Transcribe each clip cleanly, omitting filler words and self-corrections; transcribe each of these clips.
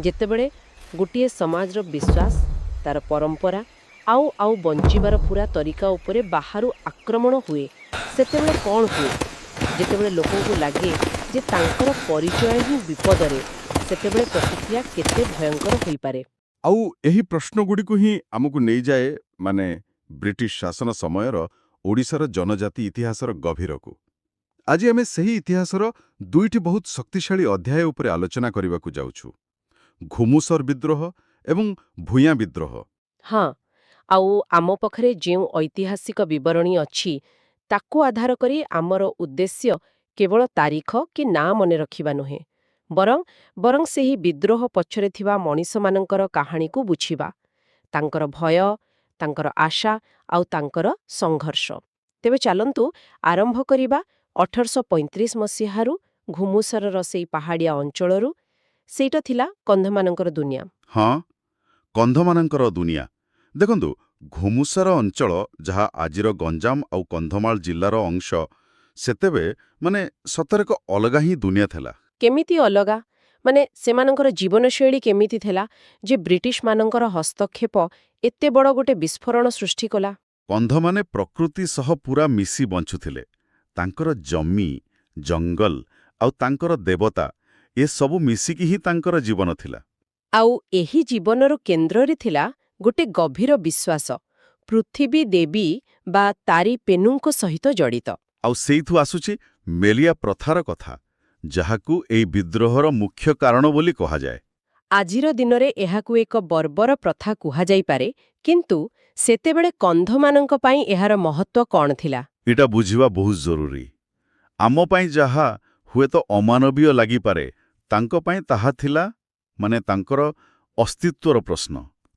ଯେତେବେଳେ ଗୋଟିଏ ସମାଜର ବିଶ୍ୱାସ, ତାର ପରମ୍ପରା ଆଉ ବଞ୍ଚିବାର ପୁରା ତରିକା ଉପରେ ବାହାରୁ ଆକ୍ରମଣ ହୁଏ, ସେତେବେଳେ କ'ଣ ହୁଏ? ଯେତେବେଳେ ଲୋକଙ୍କୁ ଲାଗେ ଯେ ତାଙ୍କର ପରିଚୟ ହିଁ ବିପଦରେ, ସେତେବେଳେ ପ୍ରତିକ୍ରିୟା କେତେ ଭୟଙ୍କର ହୋଇପାରେ। ଆଉ ଏହି ପ୍ରଶ୍ନଗୁଡ଼ିକୁ ହିଁ ଆମକୁ ନେଇଯାଏ ବ୍ରିଟିଶ ଶାସନ ସମୟର ଓଡ଼ିଶାର ଜନଜାତି ଇତିହାସର ଗଭୀରକୁ। ଆଜି ଆମେ ସେହି ଇତିହାସର ଦୁଇଟି ବହୁତ ଶକ୍ତିଶାଳୀ ଅଧ୍ୟାୟ ଉପରେ ଆଲୋଚନା କରିବାକୁ ଯାଉଛୁ, ଘୁମୁସର ବିଦ୍ରୋହ ଏବଂ ଭୂୟାଁ ବିଦ୍ରୋହ। ହଁ, ଆଉ ଆମ ପାଖରେ ଯେଉଁ ଐତିହାସିକ ବିବରଣୀ ଅଛି, ତାକୁ ଆଧାର କରି ଆମର ଉଦ୍ଦେଶ୍ୟ କେବଳ ତାରିଖ କି ନାଁ ମନେ ରଖିବା ନୁହେଁ, ବରଂ ସେହି ବିଦ୍ରୋହ ପଛରେ ଥିବା ମଣିଷମାନଙ୍କର କାହାଣୀକୁ ବୁଝିବା, ତାଙ୍କର ଭୟ, ତାଙ୍କର ଆଶା ଆଉ ତାଙ୍କର ସଂଘର୍ଷ। ତେବେ ଚାଲନ୍ତୁ ଆରମ୍ଭ କରିବା 1835 ମସିହାରୁ ଘୁମୁସରର ସେଇ ପାହାଡ଼ିଆ ଅଞ୍ଚଳରୁ। ସେଇଟା ଥିଲା କନ୍ଧମାନଙ୍କର ଦୁନିଆ। ହଁ, କନ୍ଧମାନଙ୍କର ଦୁନିଆ। ଦେଖନ୍ତୁ, ଘୁମୁସର ଅଞ୍ଚଳ, ଯାହା ଆଜିର ଗଞ୍ଜାମ ଆଉ କନ୍ଧମାଳ ଜିଲ୍ଲାର ଅଂଶ, ସେତେବେଳେ ସତରେ ଏକ ଅଲଗା ହିଁ ଦୁନିଆ ଥିଲା। କେମିତି ଅଲଗା? ସେମାନଙ୍କର ଜୀବନଶୈଳୀ କେମିତି ଥିଲା ଯେ ବ୍ରିଟିଶମାନଙ୍କର ହସ୍ତକ୍ଷେପ ଏତେ ବଡ଼ ଗୋଟେ ବିସ୍ଫୋରଣ ସୃଷ୍ଟି କଲା? କନ୍ଧମାନେ ପ୍ରକୃତି ସହ ପୁରା ମିଶି ବଞ୍ଚୁଥିଲେ। ତାଙ୍କର ଜମି, ଜଙ୍ଗଲ ଆଉ ତାଙ୍କର ଦେବତା, ଏସବୁ ମିଶିକି ହିଁ ତାଙ୍କର ଜୀବନ ଥିଲା। ଆଉ ଏହି ଜୀବନର କେନ୍ଦ୍ରରେ ଥିଲା ଗୋଟେ ଗଭୀର ବିଶ୍ୱାସ, ପୃଥିବୀ ଦେବୀ ବା ତାରି ପେନୁଙ୍କ ସହିତ ଜଡ଼ିତ। ଆଉ ସେଇଠୁ ଆସୁଛି ମେଲିଆ ପ୍ରଥାର କଥା, ଯାହାକୁ ଏହି ବିଦ୍ରୋହର ମୁଖ୍ୟ କାରଣ ବୋଲି କୁହାଯାଏ। ଆଜିର ଦିନରେ ଏହାକୁ ଏକ ବର୍ବର ପ୍ରଥା କୁହାଯାଇପାରେ, କିନ୍ତୁ ସେତେବେଳେ କନ୍ଧମାନଙ୍କ ପାଇଁ ଏହାର ମହତ୍ତ୍ୱ କ'ଣ ଥିଲା? ଏଇଟା ବୁଝିବା ବହୁତ ଜରୁରୀ। ଆମ ପାଇଁ ଯାହା ହୁଏତ ଅମାନବୀୟ ଲାଗିପାରେ, ତାଙ୍କ ପାଇଁ ତାହା ଥିଲା ତାଙ୍କର ଅସ୍ତିତ୍ୱର ପ୍ରଶ୍ନ।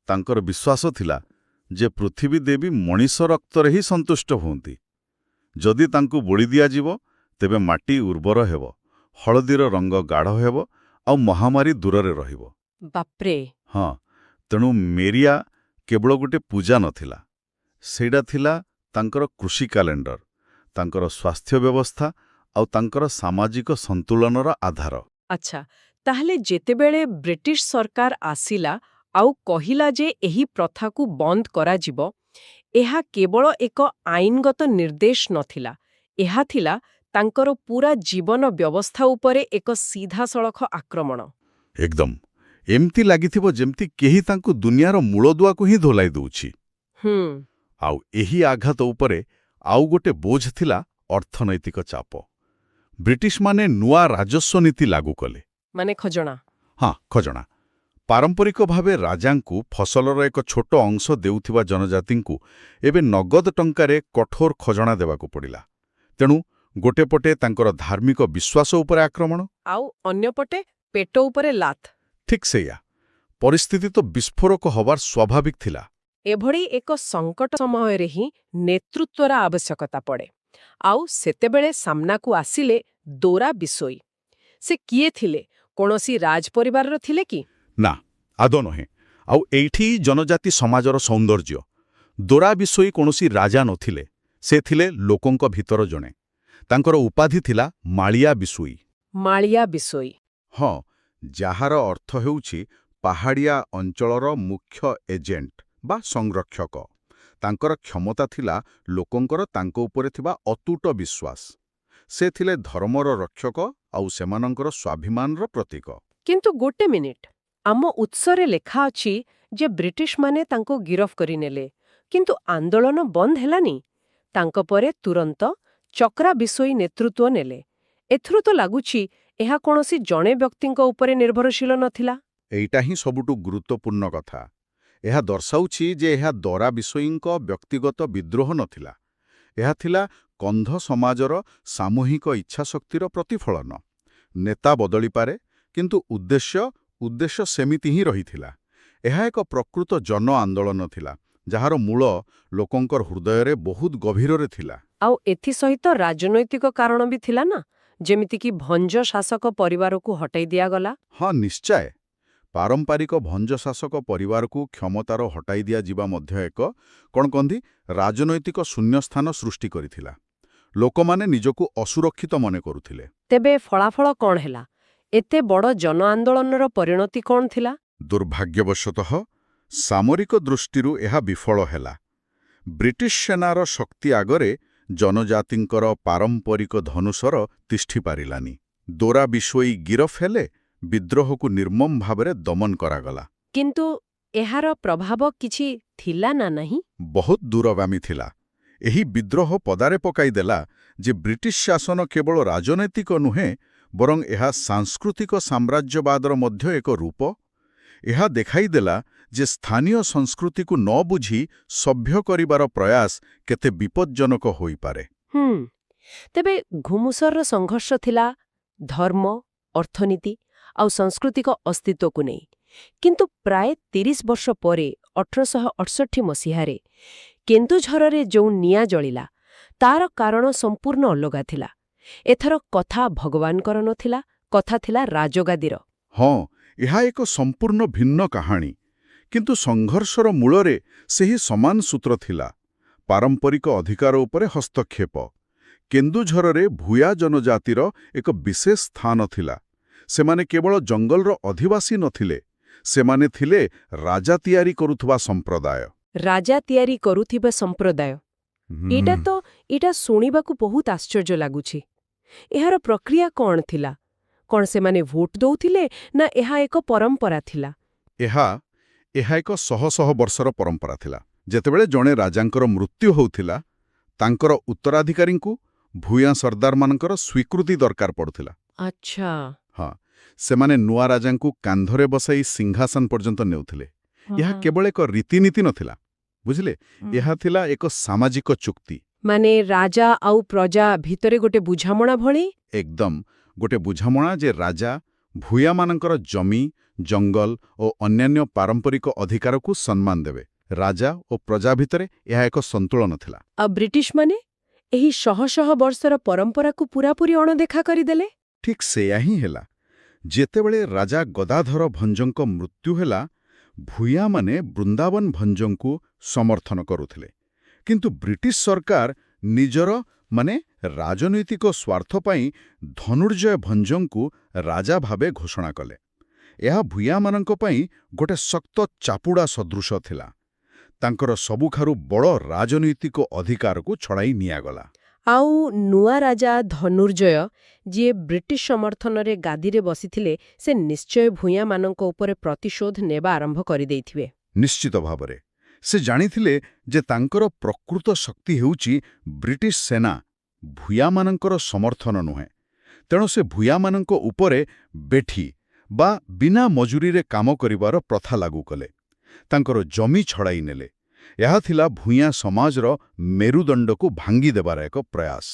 ତାଙ୍କର ବିଶ୍ୱାସ ଥିଲା ଯେ ପୃଥିବୀ ଦେବୀ ମଣିଷ ରକ୍ତରେ ହିଁ ସନ୍ତୁଷ୍ଟ ହୁଅନ୍ତି। ଯଦି ତାଙ୍କୁ ବଳି ଦିଆଯିବ, ତେବେ ମାଟି ଉର୍ବର ହେବ, ହଳଦୀର ରଙ୍ଗ ଗାଢ଼ ହେବ ଆଉ ମହାମାରୀ ଦୂରରେ ରହିବ। ବାପ୍ରେ! ହଁ, ତେଣୁ ମେରିଆ କେବଳ ଗୋଟେ ପୂଜା ନଥିଲା, ସେଇଟା ଥିଲା ତାଙ୍କର କୃଷି କ୍ୟାଲେଣ୍ଡର, ତାଙ୍କର ସ୍ୱାସ୍ଥ୍ୟ ବ୍ୟବସ୍ଥା ଆଉ ତାଙ୍କର ସାମାଜିକ ସନ୍ତୁଳନର ଆଧାର। ଆଚ୍ଛା, ତାହେଲେ ଯେତେବେଳେ ବ୍ରିଟିଶ ସରକାର ଆସିଲା ଆଉ କହିଲା ଯେ ଏହି ପ୍ରଥାକୁ ବନ୍ଦ କରାଯିବ, ଏହା କେବଳ ଏକ ଆଇନଗତ ନିର୍ଦ୍ଦେଶ ନଥିଲା, ଏହା ଥିଲା ତାଙ୍କର ପୁରା ଜୀବନ ବ୍ୟବସ୍ଥା ଉପରେ ଏକ ସିଧାସଳଖ ଆକ୍ରମଣ। ଏକଦମ ଏମିତି ଲାଗିଥିବ ଯେମିତି କେହି ତାଙ୍କୁ ଦୁନିଆର ମୂଳଦୁଆକୁ ହିଁ ଧୋଲାଇ ଦେଉଛି। ଆଉ ଏହି ଆଘାତ ଉପରେ ଆଉ ଗୋଟେ ବୋଝ ଥିଲା ଅର୍ଥନୈତିକ ଚାପ। ବ୍ରିଟିଶମାନେ ନୂଆ ରାଜସ୍ୱ ନୀତି ଲାଗୁ କଲେ। ଖଜଣା? ହଁ, ଖଜଣା। ପାରମ୍ପରିକ ଭାବେ ରାଜାଙ୍କୁ ଫସଲର ଏକ ଛୋଟ ଅଂଶ ଦେଉଥିବା ଜନଜାତିଙ୍କୁ ଏବେ ନଗଦ ଟଙ୍କାରେ କଠୋର ଖଜଣା ଦେବାକୁ ପଡ଼ିଲା। ତେଣୁ ଗୋଟେ ପଟେ ତାଙ୍କର ଧାର୍ମିକ ବିଶ୍ୱାସ ଉପରେ ଆକ୍ରମଣ, ଆଉ ଅନ୍ୟପଟେ ପେଟ ଉପରେ ଲାତ। ଠିକ୍ ସେଇଆ। ପରିସ୍ଥିତି ତ ବିସ୍ଫୋରକ ହବାର ସ୍ୱାଭାବିକ ଥିଲା। ଏଭଳି ଏକ ସଙ୍କଟ ସମୟରେ ହିଁ ନେତୃତ୍ୱର ଆବଶ୍ୟକତା ପଡ଼େ। ଆଉ ସେତେବେଳେ ସାମ୍ନାକୁ ଆସିଲେ ଦୋରା ବିଶୋଇ। ସେ କିଏ ଥିଲେ? କୌଣସି ରାଜ ପରିବାରର ଥିଲେ କି? ନା, ଆଦୌ ନୁହେଁ। ଆଉ ଏଇଠି ଜନଜାତି ସମାଜର ସୌନ୍ଦର୍ଯ୍ୟ। ଦୋରା ବିଶୋଇ କୌଣସି ରାଜା ନଥିଲେ, ସେ ଥିଲେ ଲୋକଙ୍କ ଭିତର ଜଣେ। ତାଙ୍କର ଉପାଧି ଥିଲା ମାଳିଆ ବିଶୋଇ। ମାଳିଆ ବିଶୋଇ? ହଁ, ଯାହାର ଅର୍ଥ ହେଉଛି ପାହାଡ଼ିଆ ଅଞ୍ଚଳର ମୁଖ୍ୟ ଏଜେଣ୍ଟ ବା ସଂରକ୍ଷକ। ତାଙ୍କର କ୍ଷମତା ଥିଲା ଲୋକଙ୍କର ତାଙ୍କ ଉପରେ ଥିବା ଅତୁଟ ବିଶ୍ୱାସ। ସେ ଥିଲେ ଧର୍ମର ରକ୍ଷକ ଆଉ ସେମାନଙ୍କର ସ୍ୱାଭିମାନର ପ୍ରତୀକ। କିନ୍ତୁ ଗୋଟେ ମିନିଟ୍, ଆମ ଉତ୍ସରେ ଲେଖା ଅଛି ଯେ ବ୍ରିଟିଶମାନେ ତାଙ୍କୁ ଗିରଫ କରିନେଲେ, କିନ୍ତୁ ଆନ୍ଦୋଳନ ବନ୍ଦ ହେଲାନି। ତାଙ୍କ ପରେ ତୁରନ୍ତ ଚକ୍ରା ବିଶୋଇ ନେତୃତ୍ୱ ନେଲେ। ଏଥିରୁ ତ ଲାଗୁଛି ଏହା କୌଣସି ଜଣେ ବ୍ୟକ୍ତିଙ୍କ ଉପରେ ନିର୍ଭରଶୀଳ ନଥିଲା। ଏଇଟା ହିଁ ସବୁଠୁ ଗୁରୁତ୍ୱପୂର୍ଣ୍ଣ କଥା। ଏହା ଦର୍ଶାଉଛି ଯେ ଏହା ଦୋରା ବିଶୋଇଙ୍କ ବ୍ୟକ୍ତିଗତ ବିଦ୍ରୋହ ନଥିଲା। ଏହା ଥିଲା କନ୍ଧ ସମାଜର ସାମୂହିକ ଇଚ୍ଛାଶକ୍ତିର ପ୍ରତିଫଳନ। ନେତା ବଦଳିପାରେ, କିନ୍ତୁ ଉଦ୍ଦେଶ୍ୟ ସେମିତି ହିଁ ରହିଥିଲା। ଏହା ଏକ ପ୍ରକୃତ ଜନ ଆନ୍ଦୋଳନ ଥିଲା, ଯାହାର ମୂଳ ଲୋକଙ୍କର ହୃଦୟରେ ବହୁତ ଗଭୀରରେ ଥିଲା। ଆଉ ଏଥିସହିତ ରାଜନୈତିକ କାରଣ ବି ଥିଲା ନା, ଯେମିତିକି ଭଞ୍ଜ ଶାସକ ପରିବାରକୁ ହଟାଇ ଦିଆଗଲା। ହଁ, ନିଶ୍ଚୟ। ପାରମ୍ପରିକ ଭଞ୍ଜ ଶାସକ ପରିବାରକୁ କ୍ଷମତାର ହଟାଇ ଦିଆଯିବା ମଧ୍ୟ ଏକ ରାଜନୈତିକ ଶୂନ୍ୟସ୍ଥାନ ସୃଷ୍ଟି କରିଥିଲା। ଲୋକମାନେ ନିଜକୁ ଅସୁରକ୍ଷିତ ମନେ କରୁଥିଲେ। ତେବେ ଫଳାଫଳ କ'ଣ ହେଲା? ଏତେ ବଡ଼ ଜନ ଆନ୍ଦୋଳନର ପରିଣତି କ'ଣ ଥିଲା? ଦୁର୍ଭାଗ୍ୟବଶତଃ ସାମରିକ ଦୃଷ୍ଟିରୁ ଏହା ବିଫଳ ହେଲା। ବ୍ରିଟିଶ ସେନାର ଶକ୍ତି ଆଗରେ ଜନଜାତିଙ୍କର ପାରମ୍ପରିକ ଧନୁଶର ତିଷ୍ଠି ପାରିଲାନି। ଦୋରା ବିଷୋଇ ଗିରଫ ହେଲେ, ବିଦ୍ରୋହକୁ ନିର୍ମମ ଭାବରେ ଦମନ କରାଗଲା। କିନ୍ତୁ ଏହାର ପ୍ରଭାବ କିଛି ଥିଲା ନା ନାହିଁ? ବହୁତ ଦୂରଗାମୀ ଥିଲା। ଏହି ବିଦ୍ରୋହ ପଦାରେ ପକାଇଦେଲା ଯେ ବ୍ରିଟିଶ ଶାସନ କେବଳ ରାଜନୈତିକ ନୁହେଁ, ବରଂ ଏହା ସାଂସ୍କୃତିକ ସାମ୍ରାଜ୍ୟବାଦର ମଧ୍ୟ ଏକ ରୂପ। ଏହା ଦେଖାଇଦେଲା ଯେ ସ୍ଥାନୀୟ ସଂସ୍କୃତିକୁ ନ ବୁଝି ସଭ୍ୟ କରିବାର ପ୍ରୟାସ କେତେ ବିପଜ୍ଜନକ ହୋଇପାରେ। ତେବେ ଘୁମୁସରର ସଂଘର୍ଷ ଥିଲା ଧର୍ମ, ଅର୍ଥନୀତି ଆଉ ସାଂସ୍କୃତିକ ଅସ୍ତିତ୍ୱକୁ ନେଇ। କିନ୍ତୁ ପ୍ରାୟ 30 ବର୍ଷ ପରେ 1868 ମସିହାରେ କେନ୍ଦୁଝରରେ ଯେଉଁ ନିଆଁ ଜଳିଲା, ତାର କାରଣ ସମ୍ପୂର୍ଣ୍ଣ ଅଲଗା ଥିଲା। ଏଥର କଥା ଭଗବାନଙ୍କର ନଥିଲା, କଥା ଥିଲା ରାଜଗାଦୀର। ହଁ, ଏହା ଏକ ସମ୍ପୂର୍ଣ୍ଣ ଭିନ୍ନ କାହାଣୀ। କିନ୍ତୁ ସଂଘର୍ଷର ମୂଳରେ ସେହି ସମାନ ସୂତ୍ର ଥିଲା, ପାରମ୍ପରିକ ଅଧିକାର ଉପରେ ହସ୍ତକ୍ଷେପ। କେନ୍ଦୁଝରରେ ଭୂୟା ଜନଜାତିର ଏକ ବିଶେଷ ସ୍ଥାନ ଥିଲା। ସେମାନେ କେବଳ ଜଙ୍ଗଲର ଅଧିବାସୀ ନଥିଲେ, ସେମାନେ ଥିଲେ ରାଜା ତିଆରି କରୁଥିବା ସମ୍ପ୍ରଦାୟ। ରାଜା ତିଆରି କରୁଥିବା ସମ୍ପ୍ରଦାୟ। ଏଇଟା ଶୁଣିବାକୁ ବହୁତ ଆଶ୍ଚର୍ଯ୍ୟ ଲାଗୁଛି। ଏହାର ପ୍ରକ୍ରିୟା କ'ଣ ଥିଲା? କ'ଣ ସେମାନେ ଭୋଟ ଦଉଥିଲେ, ନା ଏହା ଏକ ପରମ୍ପରା ଥିଲା? ଏହା ଏକ ଶହ ଶହ ବର୍ଷର ପରମ୍ପରା ଥିଲା। ଯେତେବେଳେ ଜଣେ ରାଜାଙ୍କର ମୃତ୍ୟୁ ହେଉଥିଲା, ତାଙ୍କର ଉତ୍ତରାଧିକାରୀଙ୍କୁ ଭୂୟାଁ ସର୍ଦ୍ଦାରମାନଙ୍କର ସ୍ୱୀକୃତି ଦରକାର ପଡୁଥିଲା। ଆଚ୍ଛା। ହଁ, ସେମାନେ ନୂଆ ରାଜାଙ୍କୁ କାନ୍ଧରେ ବସାଇ ସିଂହାସନ ପର୍ଯ୍ୟନ୍ତ ନେଉଥିଲେ। ଏହା କେବଳ ଏକ ରୀତିନୀତି ନଥିଲା, ବୁଝିଲେ, ଏହା ଥିଲା ଏକ ସାମାଜିକ ଚୁକ୍ତି। ମାନେ ରାଜା ଆଉ ପ୍ରଜା ଭିତରେ ଗୋଟେ ବୁଝାମଣା ଭଳି? ଏକଦମ ଗୋଟେ ବୁଝାମଣା ଯେ ରାଜା ଭୂୟାମାନଙ୍କର ଜମି, ଜଙ୍ଗଲ ଓ ଅନ୍ୟାନ୍ୟ ପାରମ୍ପରିକ ଅଧିକାରକୁ ସମ୍ମାନ ଦେବେ। ରାଜା ଓ ପ୍ରଜା ଭିତରେ ଏହା ଏକ ସନ୍ତୁଳନ ଥିଲା। ଆଉ ବ୍ରିଟିଶମାନେ ଏହି ଶହ ଶହ ବର୍ଷର ପରମ୍ପରାକୁ ପୂରାପୂରି ଅଣଦେଖା କରିଦେଲେ? ଠିକ୍ ସେୟା ହିଁ ହେଲା। ଯେତେବେଳେ ରାଜା ଗଦାଧର ଭଞ୍ଜଙ୍କ ମୃତ୍ୟୁ ହେଲା, ଭୂୟାମାନେ ବୃନ୍ଦାବନ ଭଞ୍ଜଙ୍କୁ ସମର୍ଥନ କରୁଥିଲେ। କିନ୍ତୁ ବ୍ରିଟିଶ ସରକାର ନିଜର ରାଜନୈତିକ ସ୍ୱାର୍ଥ ପାଇଁ ଧନୁର୍ଜୟ ଭଞ୍ଜଙ୍କୁ ରାଜା ଭାବେ ଘୋଷଣା କଲେ। ଏହା ଭୂୟାମାନଙ୍କ ପାଇଁ ଗୋଟେ ଶକ୍ତ ଚାପୁଡ଼ା ସଦୃଶ ଥିଲା। ତାଙ୍କର ସବୁଠାରୁ ବଡ଼ ରାଜନୈତିକ ଅଧିକାରକୁ ଛଡ଼ାଇ ନିଆଗଲା। ଆଉ ନୂଆ ରାଜା ଧନୁର୍ଜୟ, ଯିଏ ବ୍ରିଟିଶ ସମର୍ଥନରେ ଗାଦିରେ ବସିଥିଲେ, ସେ ନିଶ୍ଚୟ ଭୂୟାମାନଙ୍କ ଉପରେ ପ୍ରତିଶୋଧ ନେବା ଆରମ୍ଭ କରିଦେଇଥିବେ। ନିଶ୍ଚିତ ଭାବରେ। ସେ ଜାଣିଥିଲେ ଯେ ତାଙ୍କର ପ୍ରକୃତ ଶକ୍ତି ହେଉଛି ବ୍ରିଟିଶ ସେନା, ଭୂୟାମାନଙ୍କର ସମର୍ଥନ ନୁହେଁ। ତେଣୁ ସେ ଭୂୟାମାନଙ୍କ ଉପରେ ବେଠି ବା ବିନା ମଜୁରୀରେ କାମ କରିବାର ପ୍ରଥା ଲାଗୁ କଲେ। ତାଙ୍କର ଜମି ଛଡ଼ାଇ ନେଲେ। ଏହା ଥିଲା ଭୂୟାଁ ସମାଜର ମେରୁଦଣ୍ଡକୁ ଭାଙ୍ଗି ଦେବାର ଏକ ପ୍ରୟାସ।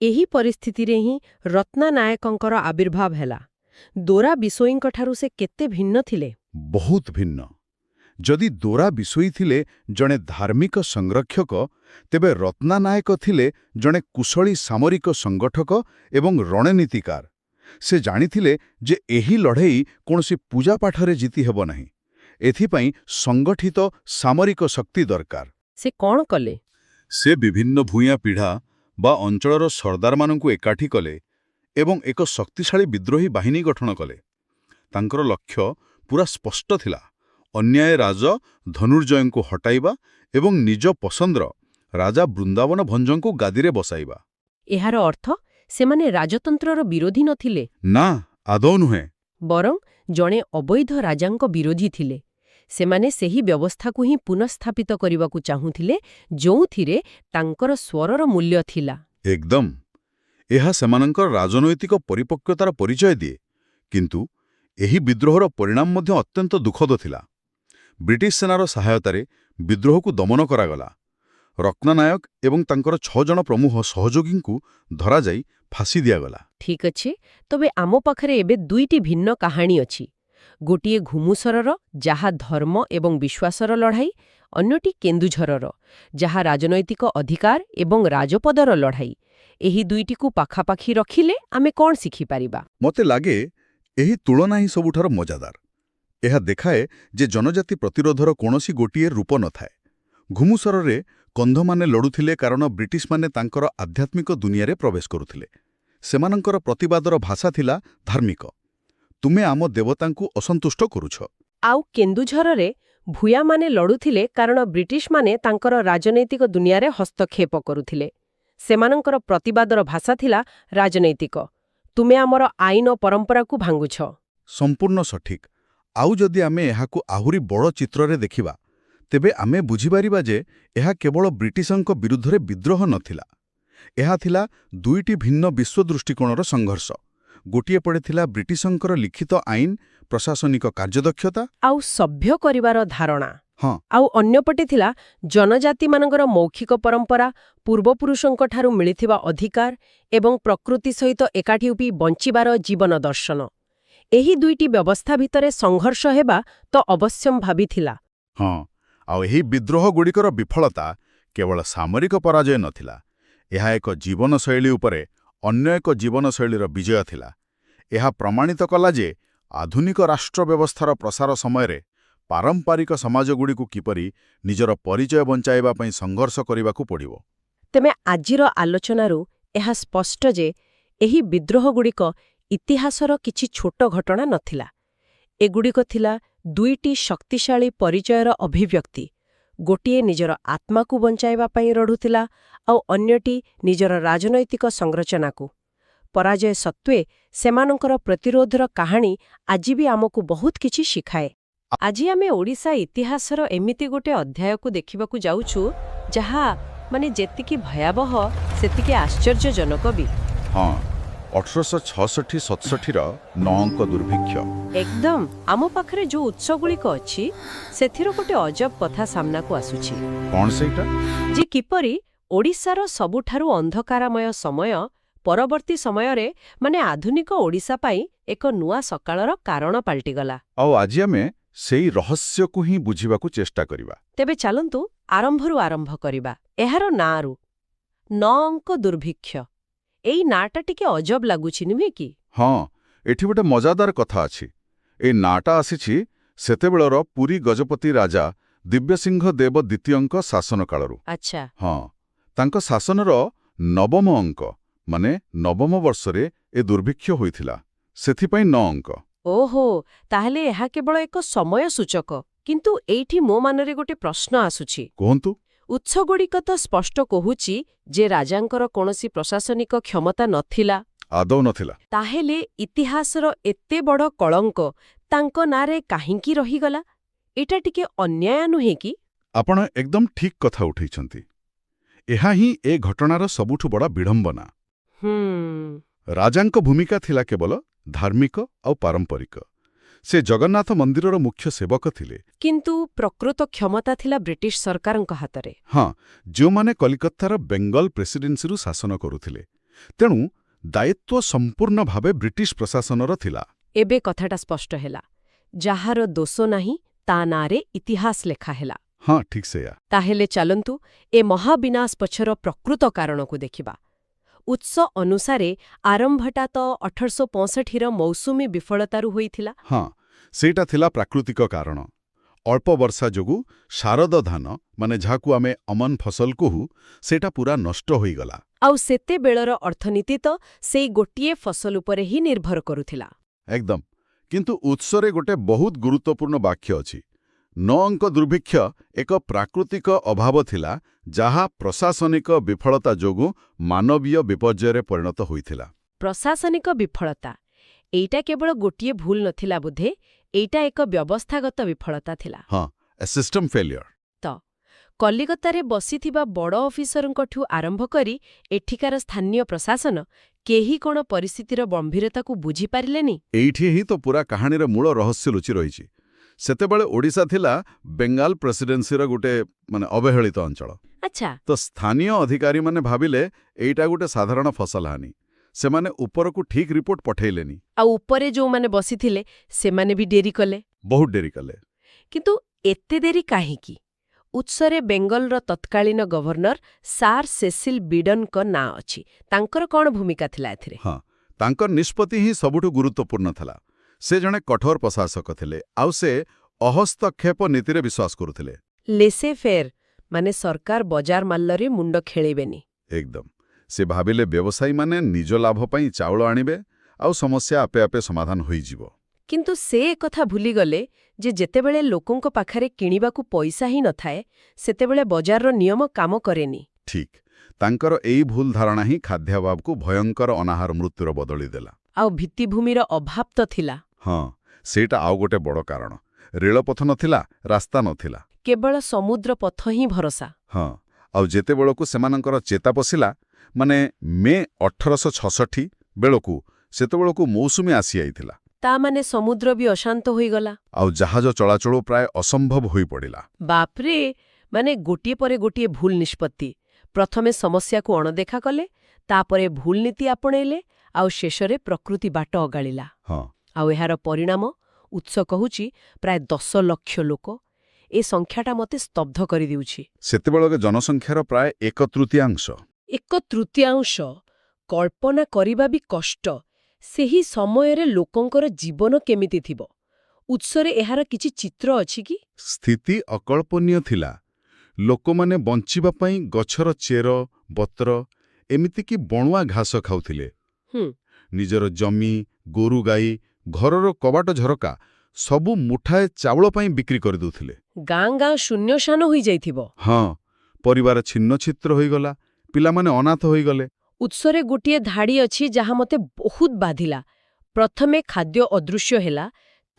ଏହି ପରିସ୍ଥିତିରେ ହିଁ ରତ୍ନାନାୟକଙ୍କର ଆବିର୍ଭାବ ହେଲା। ଦୋରା ବିଷୋଇଙ୍କଠାରୁ ସେ କେତେ ଭିନ୍ନ ଥିଲେ? ବହୁତ ଭିନ୍ନ। ଯଦି ଦୋରା ବିଷୋଇ ଥିଲେ ଜଣେ ଧାର୍ମିକ ସଂରକ୍ଷକ, ତେବେ ରତ୍ନାନାୟକ ଥିଲେ ଜଣେ କୁଶଳୀ ସାମରିକ ସଂଗଠକ ଏବଂ ରଣନୀତିକାର। ସେ ଜାଣିଥିଲେ ଯେ ଏହି ଲଢ଼େଇ କୌଣସି ପୂଜାପାଠରେ ଜିତି ହେବ ନାହିଁ। ଏଥିପାଇଁ ସଂଗଠିତ ସାମରିକ ଶକ୍ତି ଦରକାର। ସେ କ'ଣ କଲେ? ସେ ବିଭିନ୍ନ ଭୂୟାଁ ପିଢ଼ା ବା ଅଞ୍ଚଳର ସର୍ଦ୍ଦାରମାନଙ୍କୁ ଏକାଠି କଲେ ଏବଂ ଏକ ଶକ୍ତିଶାଳୀ ବିଦ୍ରୋହୀ ବାହିନୀ ଗଠନ କଲେ। ତାଙ୍କର ଲକ୍ଷ୍ୟ ପୁରା ସ୍ପଷ୍ଟ ଥିଲା, ଅନ୍ୟାୟ ରାଜ ଧନୁର୍ଜୟଙ୍କୁ ହଟାଇବା ଏବଂ ନିଜ ପସନ୍ଦର ରାଜା ବୃନ୍ଦାବନ ଭଞ୍ଜଙ୍କୁ ଗାଦିରେ ବସାଇବା। ଏହାର ଅର୍ଥ ସେମାନେ ରାଜତନ୍ତ୍ରର ବିରୋଧୀ ନଥିଲେ? ନା, ଆଦୌ ନୁହେଁ। ବରଂ ଜଣେ ଅବୈଧ ରାଜାଙ୍କ ବିରୋଧୀ ଥିଲେ। ସେମାନେ ସେହି ବ୍ୟବସ୍ଥାକୁ ହିଁ ପୁନଃସ୍ଥାପିତ କରିବାକୁ ଚାହୁଁଥିଲେ, ଯେଉଁଥିରେ ତାଙ୍କର ସ୍ୱରର ମୂଲ୍ୟ ଥିଲା। ଏକଦମ। ଏହା ସେମାନଙ୍କର ରାଜନୈତିକ ପରିପକ୍ୱତାର ପରିଚୟ ଦିଏ। କିନ୍ତୁ ଏହି ବିଦ୍ରୋହର ପରିଣାମ ମଧ୍ୟ ଅତ୍ୟନ୍ତ ଦୁଃଖଦ ଥିଲା। ବ୍ରିଟିଶ ସେନାର ସହାୟତାରେ ବିଦ୍ରୋହକୁ ଦମନ କରାଗଲା। ରତ୍ନାନାୟକ ଏବଂ ତାଙ୍କର 6 ଜଣ ପ୍ରମୁଖ ସହଯୋଗୀଙ୍କୁ ଧରାଯାଇ ଫାଶୀ ଦିଆଗଲା। ଠିକ୍ ଅଛି। ତେବେ ଆମ ପାଖରେ ଏବେ ଦୁଇଟି ଭିନ୍ନ କାହାଣୀ ଅଛି। ଗୋଟିଏ ଘୁମୁସରର, ଯାହା ଧର୍ମ ଏବଂ ବିଶ୍ୱାସର ଲଢ଼ାଇ, ଅନ୍ୟଟି କେନ୍ଦୁଝରର, ଯାହା ରାଜନୈତିକ ଅଧିକାର ଏବଂ ରାଜପଦର ଲଢ଼ାଇ। ଏହି ଦୁଇଟିକୁ ପାଖାପାଖି ରଖିଲେ ଆମେ କ'ଣ ଶିଖିପାରିବା? ମୋତେ ଲାଗେ ଏହି ତୁଳନା ହିଁ ସବୁଠାରୁ ମଜାଦାର। ଏହା ଦେଖାଏ ଯେ ଜନଜାତି ପ୍ରତିରୋଧର କୌଣସି ଗୋଟିଏ ରୂପ ନଥାଏ। ଘୁମୁସରରେ କନ୍ଧମାନେ ଲଢ଼ୁଥିଲେ କାରଣ ବ୍ରିଟିଶମାନେ ତାଙ୍କର ଆଧ୍ୟାତ୍ମିକ ଦୁନିଆରେ ପ୍ରବେଶ କରୁଥିଲେ। ସେମାନଙ୍କର ପ୍ରତିବାଦର ଭାଷା ଥିଲା ଧାର୍ମିକ। ତୁମେ ଆମ ଦେବତାଙ୍କୁ ଅସନ୍ତୁଷ୍ଟ କରୁଛ। ଆଉ କେନ୍ଦୁଝରରେ ଭୂୟାମାନେ ଲଢ଼ୁଥିଲେ କାରଣ ବ୍ରିଟିଶମାନେ ତାଙ୍କର ରାଜନୈତିକ ଦୁନିଆରେ ହସ୍ତକ୍ଷେପ କରୁଥିଲେ। ସେମାନଙ୍କର ପ୍ରତିବାଦର ଭାଷା ଥିଲା ରାଜନୈତିକ। ତୁମେ ଆମର ଆଇନ ଓ ପରମ୍ପରାକୁ ଭାଙ୍ଗୁଛ। ସମ୍ପୂର୍ଣ୍ଣ ସଠିକ୍। ଆଉ ଯଦି ଆମେ ଏହାକୁ ଆହୁରି ବଡ଼ ଚିତ୍ରରେ ଦେଖିବା, ତେବେ ଆମେ ବୁଝିପାରିବା ଯେ ଏହା କେବଳ ବ୍ରିଟିଶଙ୍କ ବିରୁଦ୍ଧରେ ବିଦ୍ରୋହ ନଥିଲା। ଏହା ଥିଲା ଦୁଇଟି ଭିନ୍ନ ବିଶ୍ୱ ଦୃଷ୍ଟିକୋଣର ସଂଘର୍ଷ। ଗୋଟିଏ ପଟେ ଥିଲା ବ୍ରିଟିଶଙ୍କର ଲିଖିତ ଆଇନ, ପ୍ରଶାସନିକ କାର୍ଯ୍ୟଦକ୍ଷତା ଆଉ ସଭ୍ୟ କରିବାର ଧାରଣା। ହଁ ଆଉ ଅନ୍ୟପଟେ ଥିଲା ଜନଜାତିମାନଙ୍କର ମୌଖିକ ପରମ୍ପରା, ପୂର୍ବପୁରୁଷଙ୍କଠାରୁ ମିଳିଥିବା ଅଧିକାର ଏବଂ ପ୍ରକୃତି ସହିତ ଏକାଠି ହୋଇ ବଞ୍ଚିବାର ଜୀବନ ଦର୍ଶନ। ଏହି ଦୁଇଟି ବ୍ୟବସ୍ଥା ଭିତରେ ସଂଘର୍ଷ ହେବା ତ ଅବଶ୍ୟମ୍ଭାବୀ ଥିଲା। ହଁ ଆଉ ଏହି ବିଦ୍ରୋହଗୁଡ଼ିକର ବିଫଳତା କେବଳ ସାମରିକ ପରାଜୟ ନଥିଲା। ଏହା ଏକ ଜୀବନଶୈଳୀ ଉପରେ ଅନ୍ୟ ଏକ ଜୀବନଶୈଳୀର ବିଜୟ ଥିଲା। ଏହା ପ୍ରମାଣିତ କଲା ଯେ ଆଧୁନିକ ରାଷ୍ଟ୍ର ବ୍ୟବସ୍ଥାର ପ୍ରସାର ସମୟରେ ପାରମ୍ପରିକ ସମାଜଗୁଡ଼ିକୁ କିପରି ନିଜର ପରିଚୟ ବଞ୍ଚାଇବା ପାଇଁ ସଂଘର୍ଷ କରିବାକୁ ପଡ଼ିବ। ତେବେ ଆଜିର ଆଲୋଚନାରୁ ଏହା ସ୍ପଷ୍ଟ ଯେ ଏହି ବିଦ୍ରୋହଗୁଡ଼ିକ ଇତିହାସର କିଛି ଛୋଟ ଘଟଣା ନଥିଲା। ଏଗୁଡ଼ିକ ଥିଲା ଦୁଇଟି ଶକ୍ତିଶାଳୀ ପରିଚୟର ଅଭିବ୍ୟକ୍ତି। ଗୋଟିଏ ନିଜର ଆତ୍ମାକୁ ବଞ୍ଚାଇବା ପାଇଁ ଲଢ଼ୁଥିଲା, ଆଉ ଅନ୍ୟଟି ନିଜର ରାଜନୈତିକ ସଂରଚନାକୁ। ପରାଜୟ ସତ୍ତ୍ୱେ ସେମାନଙ୍କର ପ୍ରତିରୋଧର କାହାଣୀ ଆଜି ବି ଆମକୁ ବହୁତ କିଛି ଶିଖାଏ। ଆଜି ଆମେ ଓଡ଼ିଶା ଇତିହାସର ଏମିତି ଗୋଟେ ଅଧ୍ୟାୟକୁ ଦେଖିବାକୁ ଯାଉଛୁ ଯାହା ଯେତିକି ଭୟାବହ ସେତିକି ଆଶ୍ଚର୍ଯ୍ୟଜନକ ବି। ହଁ 1866-67ର 9 ଅଙ୍କ ଦୁର୍ଭିକ୍ଷ। ଏକଦମ ଆମ ପାଖରେ ଯୋଉ ଉତ୍ସଗୁଡ଼ିକ ଅଛି ସେଥିର ଗୋଟେ ଅଜବ କଥା ସାମ୍ନାକୁ ଆସୁଛି। କ'ଣ ସେଇଟା? ଯେ କିପରି ଓଡ଼ିଶାର ସବୁଠାରୁ ଅନ୍ଧକାରମୟ ସମୟ ପରବର୍ତ୍ତୀ ସମୟରେ ଆଧୁନିକ ଓଡ଼ିଶା ପାଇଁ ଏକ ନୂଆ ସକାଳର କାରଣ ପାଲଟିଗଲା। ଆଉ ଆଜି ଆମେ ସେଇ ରହସ୍ୟକୁ ହିଁ ବୁଝିବାକୁ ଚେଷ୍ଟା କରିବା। ତେବେ ଚାଲନ୍ତୁ ଆରମ୍ଭରୁ ଆରମ୍ଭ କରିବା। ଏହାର ନାଁରୁ 9 ଅଙ୍କ ଦୁର୍ଭିକ୍ଷ। ଏଇ ନାଁଟା ଟିକେ ଅଜବ ଲାଗୁଛି, ନୁହେଁ କି? ହଁ, ଏଠି ଗୋଟେ ମଜାଦାର କଥା ଅଛି। ଏଇ ନାଁଟା ଆସିଛି ସେତେବେଳର ପୁରୀ ଗଜପତି ରାଜା ଦିବ୍ୟସିଂହ ଦେବ ଦ୍ୱିତୀୟଙ୍କ ଶାସନ କାଳରୁ। ଆଚ୍ଛା। ହଁ, ତାଙ୍କ ଶାସନର ନବମ ଅଙ୍କ ନବମ ବର୍ଷରେ ଏ ଦୁର୍ଭିକ୍ଷ ହୋଇଥିଲା। ସେଥିପାଇଁ 9 ଅଙ୍କ। ଓହୋ, ତାହେଲେ ଏହା କେବଳ ଏକ ସମୟ ସୂଚକ। କିନ୍ତୁ ଏଇଠି ମୋ ମନରେ ଗୋଟେ ପ୍ରଶ୍ନ ଆସୁଛି। କୁହନ୍ତୁ। ଉତ୍ସଗୁଡ଼ିକ ତ ସ୍ପଷ୍ଟ କହୁଛି ଯେ ରାଜାଙ୍କର କୌଣସି ପ୍ରଶାସନିକ କ୍ଷମତା ନଥିଲା। ଆଦୌ ନଥିଲା। ତାହେଲେ ଇତିହାସର ଏତେ ବଡ଼ କଳଙ୍କ ତାଙ୍କ ନାଁରେ କାହିଁକି ରହିଗଲା? ଏଇଟା ଟିକେ ଅନ୍ୟାୟ ନୁହେଁ କି? ଆପଣ ଏକଦମ ଠିକ୍ କଥା ଉଠେଇଛନ୍ତି। ଏହା ହିଁ ଏ ଘଟଣାର ସବୁଠୁ ବଡ଼ ବିଡ଼ମ୍ବନା। ରାଜାଙ୍କ ଭୂମିକା ଥିଲା କେବଳ ଧାର୍ମିକ ଆଉ ପାରମ୍ପରିକ। ସେ ଜଗନ୍ନାଥ ମନ୍ଦିରର ମୁଖ୍ୟ ସେବକ ଥିଲେ। କିନ୍ତୁ ପ୍ରକୃତ କ୍ଷମତା ଥିଲା ବ୍ରିଟିଶ ସରକାରଙ୍କ ହାତରେ। ହଁ, ଯେଉଁମାନେ କଲିକତାର ବେଙ୍ଗଲ ପ୍ରେସିଡେନ୍ସିରୁ ଶାସନ କରୁଥିଲେ। ତେଣୁ ଦାୟିତ୍ୱ ସମ୍ପୂର୍ଣ୍ଣ ଭାବେ ବ୍ରିଟିଶ ପ୍ରଶାସନର ଥିଲା। ଏବେ କଥାଟା ସ୍ପଷ୍ଟ ହେଲା। ଯାହାର ଦୋଷ ନାହିଁ ତା ନାଁରେ ଇତିହାସ ଲେଖା ହେଲା। ହଁ, ଠିକ୍ ସେଇଆ। ତାହେଲେ ଚାଲନ୍ତୁ ଏ ମହାବିନାଶ ପଛର ପ୍ରକୃତ କାରଣକୁ ଦେଖିବା। ଉତ୍ସ ଅନୁସାରେ ଆରମ୍ଭଟା ତ 1865ର ମୌସୁମୀ ବିଫଳତାରୁ ହୋଇଥିଲା। ହଁ, ସେଇଟା ଥିଲା ପ୍ରାକୃତିକ କାରଣ। ଅଳ୍ପ ବର୍ଷା ଯୋଗୁଁ ଶାରଦ ଧାନ ଯାହାକୁ ଆମେ ଅମନ ଫସଲ କହୁ, ସେଇଟା ପୁରା ନଷ୍ଟ ହୋଇଗଲା। ଆଉ ସେତେବେଳର ଅର୍ଥନୀତି ତ ସେଇ ଗୋଟିଏ ଫସଲ ଉପରେ ହିଁ ନିର୍ଭର କରୁଥିଲା। ଏକଦମ। କିନ୍ତୁ ଉତ୍ସରେ ଗୋଟେ ବହୁତ ଗୁରୁତ୍ୱପୂର୍ଣ୍ଣ ବାକ୍ୟ ଅଛି। 9 ଅଙ୍କ ଦୁର୍ଭିକ୍ଷ ଏକ ପ୍ରାକୃତିକ ଅଭାବ ଥିଲା, ଯାହା ପ୍ରଶାସନିକ ବିଫଳତା ଯୋଗୁଁ ମାନବୀୟ ବିପର୍ଯ୍ୟୟରେ ପରିଣତ ହୋଇଥିଲା। ପ୍ରଶାସନିକ ବିଫଳତା। ଏଇଟା କେବଳ ଗୋଟିଏ ଭୁଲ ନଥିଲା ବୋଧେ, ଏଇଟା ଏକ ବ୍ୟବସ୍ଥାଗତ ବିଫଳତା ଥିଲା। ହଁ, ଏ ସିଷ୍ଟମ ଫେଲିୟର। ତ କଲିକତାରେ ବସିଥିବା ବଡ଼ ଅଫିସରଙ୍କଠୁ ଆରମ୍ଭ କରି ଏଠିକାର ସ୍ଥାନୀୟ ପ୍ରଶାସନ କେହି କ'ଣ ପରିସ୍ଥିତିର ଗମ୍ଭୀରତାକୁ ବୁଝିପାରିଲେନି? ଏଇଠି ହିଁ ତ ପୁରା କାହାଣୀର ମୂଳ ରହସ୍ୟ ଲୁଚି ରହିଛି। ସେତେବେଳେ ଓଡ଼ିଶା ଥିଲା ବେଙ୍ଗାଲ ପ୍ରେସିଡେନ୍ସିର ଗୋଟେ ଅବହେଳିତ ଅଞ୍ଚଳ। ଆଚ୍ଛା। ତ ସ୍ଥାନୀୟ ଅଧିକାରୀମାନେ ଭାବିଲେ ଏଇଟା ଗୋଟେ ସାଧାରଣ ଫସଲ ହାନି। ସେମାନେ ଉପରକୁ ଠିକ୍ ରିପୋର୍ଟ ପଠେଇଲେନି। ଆଉ ଉପରେ ଯେଉଁମାନେ ବସିଥିଲେ ସେମାନେ ବି ଡେରି କଲେ। ବହୁତ ଡେରି କଲେ। କିନ୍ତୁ ଏତେ ଡେରି କାହିଁକି? ଉତ୍ସରେ ବେଙ୍ଗଲର ତତ୍କାଳୀନ ଗଭର୍ଣ୍ଣର ସାର୍ ସେସିଲ୍ ବିଡନଙ୍କ ନାଁ ଅଛି। ତାଙ୍କର କ'ଣ ଭୂମିକା ଥିଲା ଏଥିରେ? ହଁ, ତାଙ୍କର ନିଷ୍ପତ୍ତି ହିଁ ସବୁଠୁ ଗୁରୁତ୍ୱପୂର୍ଣ୍ଣ ଥିଲା। ସେ ଜଣେ କଠୋର ପ୍ରଶାସକ ଥିଲେ, ଆଉ ସେ ଅହସ୍ତକ୍ଷେପ ନୀତିରେ ବିଶ୍ୱାସ କରୁଥିଲେ। ଲେସେ ଫେର୍, ସରକାର ବଜାର ମାଲ୍ୟରେ ମୁଣ୍ଡ ଖେଳିବେନି। ଏକଦମ। ସେ ଭାବିଲେ ବ୍ୟବସାୟୀମାନେ ନିଜ ଲାଭ ପାଇଁ ଚାଉଳ ଆଣିବେ, ଆଉ ସମସ୍ୟା ଆପେ ଆପେ ସମାଧାନ ହୋଇଯିବ। କିନ୍ତୁ ସେ ଏକଥା ଭୁଲିଗଲେ ଯେ ଯେତେବେଳେ ଲୋକଙ୍କ ପାଖରେ କିଣିବାକୁ ପଇସା ହିଁ ନଥାଏ ସେତେବେଳେ ବଜାରର ନିୟମ କାମ କରେନି। ଠିକ୍, ତାଙ୍କର ଏଇ ଭୁଲ ଧାରଣା ହିଁ ଖାଦ୍ୟାଭାବକୁ ଭୟଙ୍କର ଅନାହାର ମୃତ୍ୟୁର ବଦଳିଦେଲା। ଆଉ ଭିତ୍ତିଭୂମିର ଅଭାବ ତ ଥିଲା। ହଁ, ସେଇଟା ଆଉ ଗୋଟେ ବଡ଼ କାରଣ। ରେଳପଥ ନଥିଲା, ରାସ୍ତା ନଥିଲା। କେବଳ ସମୁଦ୍ର ପଥ ହିଁ ଭରସା। ହଁ, ଆଉ ଯେତେବେଳକୁ ସେମାନଙ୍କର ଚେତା ପଶିଲା, ମାନେ ମେ 1866 ବେଳକୁ, ସେତେବେଳକୁ ମୌସୁମୀ ଆସିଯାଇଥିଲା। ତା ମାନେ ସମୁଦ୍ର ବି ଅଶାନ୍ତ ହୋଇଗଲା। ଆଉ ଜାହାଜ ଚଳାଚଳ ପ୍ରାୟ ଅସମ୍ଭବ ହୋଇପଡ଼ିଲା। ବାପରେ, ମାନେ ଗୋଟିଏ ପରେ ଗୋଟିଏ ଭୁଲ ନିଷ୍ପତ୍ତି। ପ୍ରଥମେ ସମସ୍ୟାକୁ ଅଣଦେଖା କଲେ, ତାପରେ ଭୁଲ ନୀତି ଆପଣେଇଲେ, ଆଉ ଶେଷରେ ପ୍ରକୃତି ବାଟ ଅଗାଳିଲା। ହଁ, ଆଉ ଏହାର ପରିଣାମ, ଉତ୍ସ କହୁଛି ପ୍ରାୟ 10 ଲକ୍ଷ ଲୋକ। ଏ ସଂଖ୍ୟାଟା ମୋତେ ସ୍ତବ୍ଧ କରିଦେଉଛି। ସେତେବେଳକେ ଜନସଂଖ୍ୟାର ପ୍ରାୟ 1/3। 1/3। କଳ୍ପନା କରିବା ବି କଷ୍ଟ। ସେହି ସମୟରେ ଲୋକଙ୍କର ଜୀବନ କେମିତି ଥିବ? ଉତ୍ସରେ ଏହାର କିଛି ଚିତ୍ର ଅଛି କି? ସ୍ଥିତି ଅକଳ୍ପନୀୟ ଥିଲା। ଲୋକମାନେ ବଞ୍ଚିବା ପାଇଁ ଗଛର ଚେର, ପତ୍ର, ଏମିତିକି ବଣୁଆ ଘାସ ଖାଉଥିଲେ। ନିଜର ଜମି, ଗୋରୁଗାଈ, ଘରର କବାଟ ଝରକା ସବୁ ମୁଠାଏ ଚାଉଳ ପାଇଁ ବିକ୍ରି କରିଦେଉଥିଲେ। ଗାଁ ଗାଁ ଶୂନ୍ୟଶାନ ହୋଇଯାଇଥିବ। ହଁ, ପରିବାର ଛିନ୍ନଛିତ୍ର ହୋଇଗଲା, ପିଲାମାନେ ଅନାଥ ହୋଇଗଲେ। ଉତ୍ସରେ ଗୋଟିଏ ଧାଡ଼ି ଅଛି ଯାହା ମୋତେ ବହୁତ ବାଧିଲା। ପ୍ରଥମେ ଖାଦ୍ୟ ଅଦୃଶ୍ୟ ହେଲା,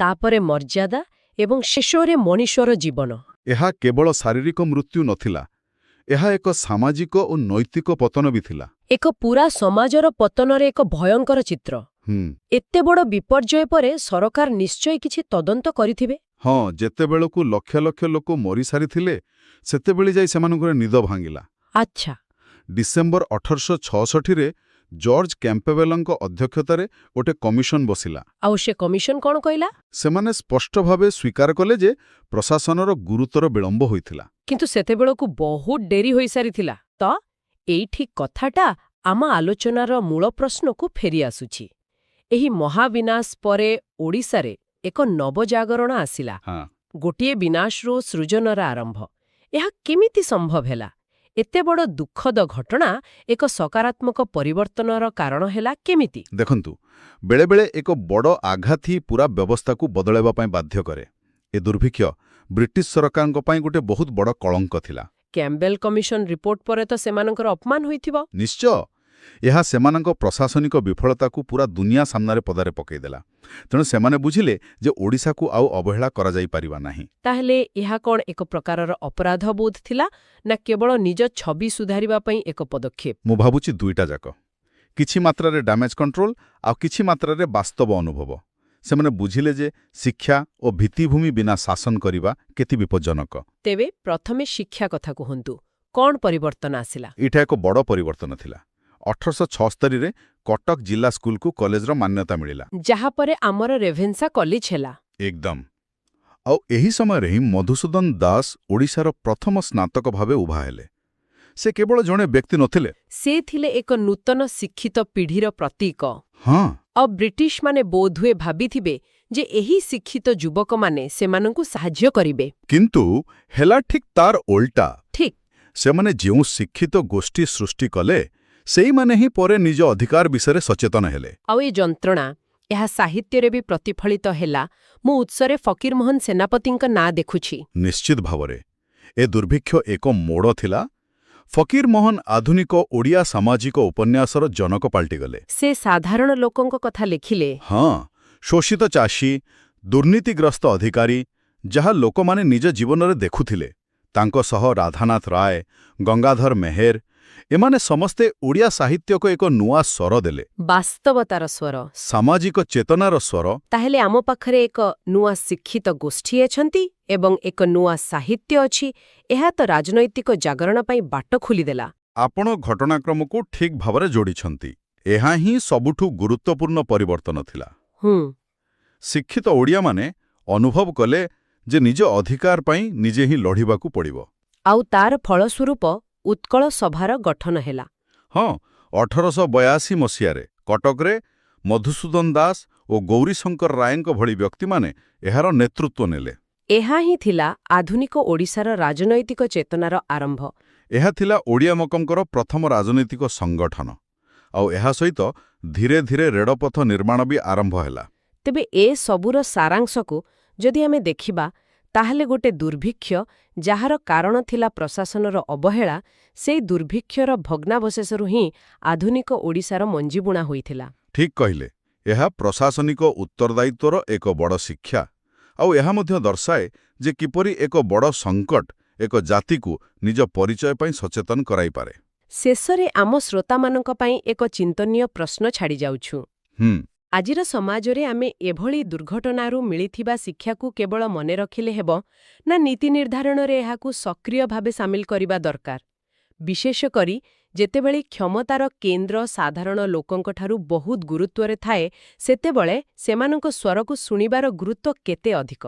ତାପରେ ମର୍ଯ୍ୟାଦା ଏବଂ ଶେଷରେ ମଣିଷର ଜୀବନ। ଏହା କେବଳ ଶାରୀରିକ ମୃତ୍ୟୁ ନଥିଲା, ଏହା ଏକ ସାମାଜିକ ଓ ନୈତିକ ପତନ ବି ଥିଲା। ଏକ ପୂରା ସମାଜର ପତନର ଏକ ଭୟଙ୍କର ଚିତ୍ର। ଏତେ ବଡ଼ ବିପର୍ଯ୍ୟୟ ପରେ ସରକାର ନିଶ୍ଚୟ କିଛି ତଦନ୍ତ କରିଥିବେ। ହଁ, ଯେତେବେଳକୁ ଲକ୍ଷ ଲକ୍ଷ ଲୋକ ମରିସାରିଥିଲେ, ସେତେବେଳେ ଯାଇ ସେମାନଙ୍କର ନିଦ ଭାଙ୍ଗିଲା। ଆଚ୍ଛା। ଡିସେମ୍ବର 1866ରେ ଜର୍ଜ କ୍ୟାମ୍ପବେଲଙ୍କ ଅଧ୍ୟକ୍ଷତାରେ ଗୋଟେ କମିଶନ ବସିଲା। ଆଉ ସେ କମିଶନ କ'ଣ କହିଲା? ସେମାନେ ସ୍ପଷ୍ଟ ଭାବେ ସ୍ୱୀକାର କଲେ ଯେ ପ୍ରଶାସନର ଗୁରୁତର ବିଳମ୍ବ ହୋଇଥିଲା। କିନ୍ତୁ ସେତେବେଳକୁ ବହୁତ ଡେରି ହୋଇସାରିଥିଲା। ତ ଏଇଠି କଥାଟା ଆମ ଆଲୋଚନାର ମୂଳ ପ୍ରଶ୍ନକୁ ଫେରିଆସୁଛି। ଏହି ମହାବିନାଶ ପରେ ଓଡ଼ିଶାରେ ଏକ ନବଜାଗରଣ ଆସିଲା। ଗୋଟିଏ ବିନାଶରୁ ସୃଜନର ଆରମ୍ଭ। ଏହା କେମିତି ସମ୍ଭବ ହେଲା? ଏତେ ବଡ଼ ଦୁଃଖଦ ଘଟଣା ଏକ ସକାରାତ୍ମକ ପରିବର୍ତ୍ତନର କାରଣ ହେଲା କେମିତି? ଦେଖନ୍ତୁ, ବେଳେବେଳେ ଏକ ବଡ଼ ଆଘାତ ହିଁ ପୁରା ବ୍ୟବସ୍ଥାକୁ ବଦଳାଇବା ପାଇଁ ବାଧ୍ୟ କରେ। ଏ ଦୁର୍ଭିକ୍ଷ ବ୍ରିଟିଶ ସରକାରଙ୍କ ପାଇଁ ଗୋଟେ ବହୁତ ବଡ଼ କଳଙ୍କ ଥିଲା। କ୍ୟାମ୍ବେଲ କମିଶନ ରିପୋର୍ଟ ପରେ ତ ସେମାନଙ୍କର ଅପମାନ ହୋଇଥିବ। ନିଶ୍ଚୟ, ଏହା ସେମାନଙ୍କ ପ୍ରଶାସନିକ ବିଫଳତାକୁ ପୁରା ଦୁନିଆ ସାମ୍ନାରେ ପଦାରେ ପକାଇଦେଲା। ତେଣୁ ସେମାନେ ବୁଝିଲେ ଯେ ଓଡ଼ିଶାକୁ ଆଉ ଅବହେଳା କରାଯାଇପାରିବ ନାହିଁ। ତାହେଲେ ଏହା କ'ଣ ଏକ ପ୍ରକାରର ଅପରାଧ ବୋଧ ଥିଲା, ନା କେବଳ ନିଜ ଛବି ସୁଧାରିବା ପାଇଁ ଏକ ପଦକ୍ଷେପ? ମୁଁ ଭାବୁଛି ଦୁଇଟା ଯାକ। କିଛି ମାତ୍ରାରେ ଡ୍ୟାମେଜ୍ କଣ୍ଟ୍ରୋଲ, ଆଉ କିଛି ମାତ୍ରାରେ ବାସ୍ତବ ଅନୁଭବ। ସେମାନେ ବୁଝିଲେ ଯେ ଶିକ୍ଷା ଓ ଭିତ୍ତିଭୂମି ବିନା ଶାସନ କରିବା କେତେ ବିପଜ୍ଜନକ। ତେବେ ପ୍ରଥମେ ଶିକ୍ଷା କଥା କୁହନ୍ତୁ। କ'ଣ ପରିବର୍ତ୍ତନ ଆସିଲା? ଏଇଟା ଏକ ବଡ଼ ପରିବର୍ତ୍ତନ ଥିଲା। 1876ରେ କଟକ ଜିଲ୍ଲା ସ୍କୁଲକୁ କଲେଜର ମାନ୍ୟତା ମିଳିଲା। ଯାହାପରେ ଆମର ରେଭେନ୍ସା କଲେଜ ହେଲା। ଏକଦମ। ଆଉ ଏହି ସମୟରେ ହିଁ ମଧୁସୂଦନ ଦାସ ଓଡ଼ିଶାର ପ୍ରଥମ ସ୍ନାତକ ଭାବେ ଉଭା ହେଲେ। ସେ କେବଳ ଜଣେ ବ୍ୟକ୍ତି ନଥିଲେ, ସେ ଥିଲେ ଏକ ନୂତନ ଶିକ୍ଷିତ ପିଢ଼ିର ପ୍ରତୀକ। ହଁ। ଆଉ ବ୍ରିଟିଶମାନେ ବୋଧହୁଏ ଭାବିଥିବେ ଯେ ଏହି ଶିକ୍ଷିତ ଯୁବକମାନେ ସେମାନଙ୍କୁ ସାହାଯ୍ୟ କରିବେ। କିନ୍ତୁ ହେଲା ଠିକ୍ ତାର ଓଲଟା। ଠିକ୍। ସେମାନେ ଯେଉଁ ଶିକ୍ଷିତ ଗୋଷ୍ଠୀ ସୃଷ୍ଟି କଲେ, ସେଇମାନେ ହିଁ ପରେ ନିଜ ଅଧିକାର ବିଷୟରେ ସଚେତନ ହେଲେ। ଆଉ ଏ ଯନ୍ତ୍ରଣା, ଏହା ସାହିତ୍ୟରେ ବି ପ୍ରତିଫଳିତ ହେଲା। ମୁଁ ଉତ୍ସରେ ଫକୀରମୋହନ ସେନାପତିଙ୍କ ନାଁ ଦେଖୁଛି। ନିଶ୍ଚିତ ଭାବରେ ଏ ଦୁର୍ଭିକ୍ଷ ଏକ ମୋଡ଼ ଥିଲା। ଫକୀରମୋହନ ଆଧୁନିକ ଓଡ଼ିଆ ସାମାଜିକ ଉପନ୍ୟାସର ଜନକ ପାଲଟିଗଲେ। ସେ ସାଧାରଣ ଲୋକଙ୍କ କଥା ଲେଖିଲେ। ହଁ, ଶୋଷିତ ଚାଷୀ, ଦୁର୍ନୀତିଗ୍ରସ୍ତ ଅଧିକାରୀ, ଯାହା ଲୋକମାନେ ନିଜ ଜୀବନରେ ଦେଖୁଥିଲେ। ତାଙ୍କ ସହ ରାଧାନାଥ ରାୟ, ଗଙ୍ଗାଧର ମେହେର, ଏମାନେ ସମସ୍ତେ ଓଡ଼ିଆ ସାହିତ୍ୟକୁ ଏକ ନୂଆ ସ୍ୱର ଦେଲେ। ବାସ୍ତବତାର ସ୍ୱର, ସାମାଜିକ ଚେତନାର ସ୍ୱର। ତାହେଲେ ଆମ ପାଖରେ ଏକ ନୂଆ ଶିକ୍ଷିତ ଗୋଷ୍ଠୀ ଅଛନ୍ତି ଏବଂ ଏକ ନୂଆ ସାହିତ୍ୟ ଅଛି। ଏହା ତ ରାଜନୈତିକ ଜାଗରଣ ପାଇଁ ବାଟ ଖୋଲିଦେଲା। ଆପଣ ଘଟଣାକ୍ରମକୁ ଠିକ୍ ଭାବରେ ଯୋଡ଼ିଛନ୍ତି। ଏହା ହିଁ ସବୁଠୁ ଗୁରୁତ୍ୱପୂର୍ଣ୍ଣ ପରିବର୍ତ୍ତନ ଥିଲା। ଶିକ୍ଷିତ ଓଡ଼ିଆମାନେ ଅନୁଭବ କଲେ ଯେ ନିଜ ଅଧିକାର ପାଇଁ ନିଜେ ହିଁ ଲଢ଼ିବାକୁ ପଡ଼ିବ। ଆଉ ତାର ଫଳସ୍ୱରୂପ ଉତ୍କଳ ସଭାର ଗଠନ ହେଲା। ହଁ, 1882 ମସିହାରେ କଟକରେ ମଧୁସୂଦନ ଦାସ ଓ ଗୌରୀଶଙ୍କର ରାୟଙ୍କ ଭଳି ବ୍ୟକ୍ତିମାନେ ଏହାର ନେତୃତ୍ୱ ନେଲେ। ଏହା ହିଁ ଥିଲା ଆଧୁନିକ ଓଡ଼ିଶାର ରାଜନୈତିକ ଚେତନାର ଆରମ୍ଭ। ଏହା ଥିଲା ଓଡ଼ିଆ ମକଙ୍କର ପ୍ରଥମ ରାଜନୈତିକ ସଂଗଠନ। ଆଉ ଏହା ସହିତ ଧୀରେ ଧୀରେ ରେଳପଥ ନିର୍ମାଣ ବି ଆରମ୍ଭ ହେଲା। ତେବେ ଏ ସବୁର ସାରାଂଶକୁ ଯଦି ଆମେ ଦେଖିବା ତାହେଲେ ଗୋଟେ ଦୁର୍ଭିକ୍ଷ ଯାହାର କାରଣ ଥିଲା ପ୍ରଶାସନର ଅବହେଳା, ସେଇ ଦୁର୍ଭିକ୍ଷର ଭଗ୍ନାବଶେଷରୁ ହିଁ ଆଧୁନିକ ଓଡ଼ିଶାର ମଞ୍ଜିବୁଣା ହୋଇଥିଲା। ଠିକ୍ କହିଲେ, ଏହା ପ୍ରଶାସନିକ ଉତ୍ତରଦାୟିତ୍ୱର ଏକ ବଡ଼ ଶିକ୍ଷା। ଆଉ ଏହା ମଧ୍ୟ ଦର୍ଶାଏ ଯେ କିପରି ଏକ ବଡ଼ ସଙ୍କଟ ଏକ ଜାତିକୁ ନିଜ ପରିଚୟ ପାଇଁ ସଚେତନ କରାଇପାରେ। ଶେଷରେ ଆମ ଶ୍ରୋତାମାନଙ୍କ ପାଇଁ ଏକ ଚିନ୍ତନୀୟ ପ୍ରଶ୍ନ ଛାଡ଼ିଯାଉଛୁ। ଆଜିର ସମାଜରେ ଆମେ ଏଭଳି ଦୁର୍ଘଟଣାରୁ ମିଳିଥିବା ଶିକ୍ଷାକୁ କେବଳ ମନେ ରଖିଲେ ହେବ, ନା ନୀତି ନିର୍ଦ୍ଧାରଣରେ ଏହାକୁ ସକ୍ରିୟ ଭାବେ ସାମିଲ କରିବା ଦରକାର? ବିଶେଷ କରି ଯେତେବେଳେ କ୍ଷମତାର କେନ୍ଦ୍ର ସାଧାରଣ ଲୋକଙ୍କଠାରୁ ବହୁତ ଗୁରୁତ୍ୱରେ ଥାଏ, ସେତେବେଳେ ସେମାନଙ୍କ ସ୍ୱରକୁ ଶୁଣିବାର ଗୁରୁତ୍ୱ କେତେ ଅଧିକ?